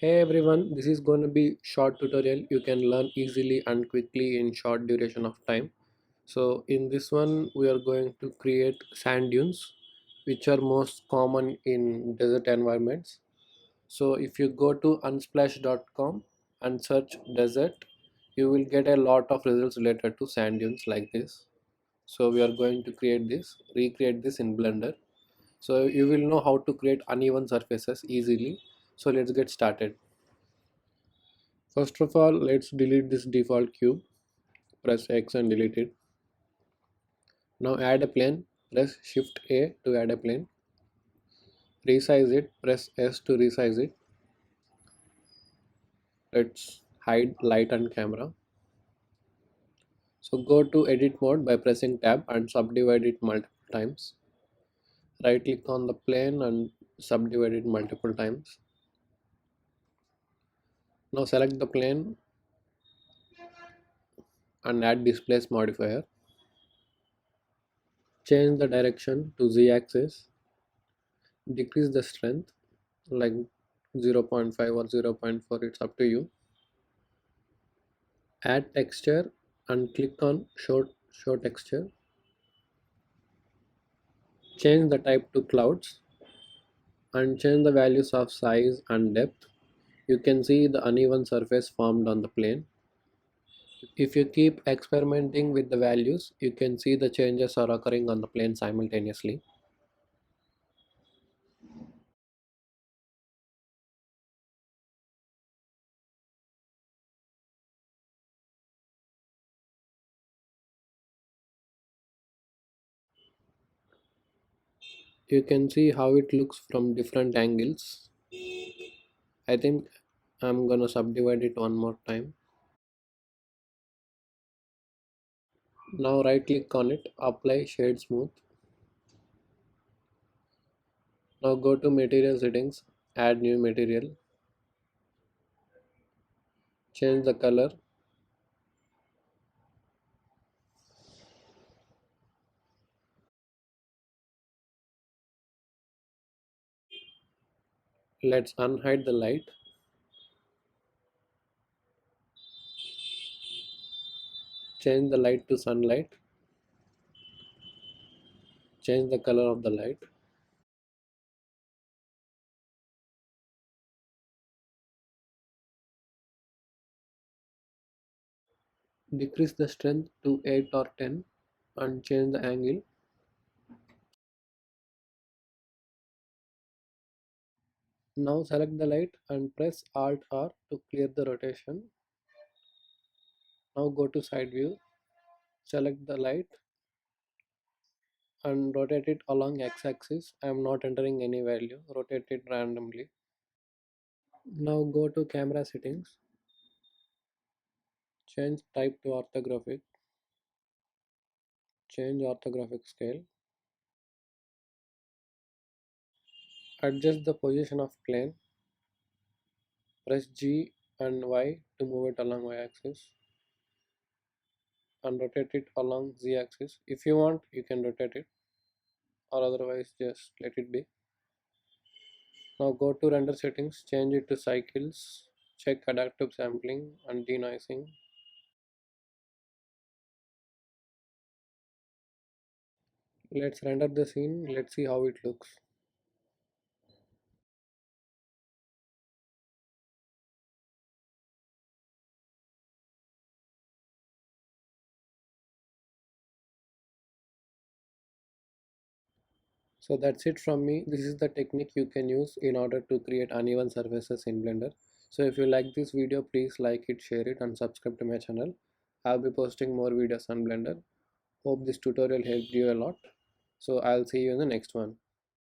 Hey everyone, this is going to be short tutorial you can learn easily and quickly in short duration of time. So in this one we are going to create sand dunes which are most common in desert environments. So if you go to unsplash.com and search desert, you will get a lot of results related to sand dunes like this. So we are going to recreate this in Blender. So you will know how to create uneven surfaces easily. So let's get started. First of all, let's delete this default cube. Press X and delete it. Now add a plane. Press Shift A to add a plane. Resize it. Press S to resize it. Let's hide light and camera. So go to edit mode by pressing tab and subdivide it multiple times. Right click on the plane and subdivide it multiple times. Now select the plane and add displace modifier. Change the direction to Z axis. Decrease the strength like 0.5 or 0.4, it's up to you. Add texture and click on show texture. Change the type to clouds and change the values of size and depth. You can see the uneven surface formed on the plane. If you keep experimenting with the values, you can see the changes are occurring on the plane simultaneously. You can see how it looks from different angles. I think I'm gonna subdivide it one more time. Now right click on it, apply shade smooth. Now go to material settings, add new material, change the color. Let's unhide the light. Change the light to sunlight. Change the color of the light. Decrease the strength to 8 or 10 and change the angle. Now select the light and press Alt R to clear the rotation. Now go to side view, select the light and rotate it along x-axis. I am not entering any value, rotate it randomly. Now go to camera settings, change type to orthographic, change orthographic scale, adjust the position of plane, press G and Y to move it along Y axis and rotate it along Z axis. If you want, you can rotate it, or otherwise just let it be. Now go to render settings, change it to cycles, check adaptive sampling and denoising. Let's render the scene, let's see how it looks. So that's it from me. This is the technique you can use in order to create uneven surfaces in Blender. So if you like this video, please like it, share it and subscribe to my channel. I'll be posting more videos on Blender. Hope this tutorial helped you a lot. So I'll see you in the next one.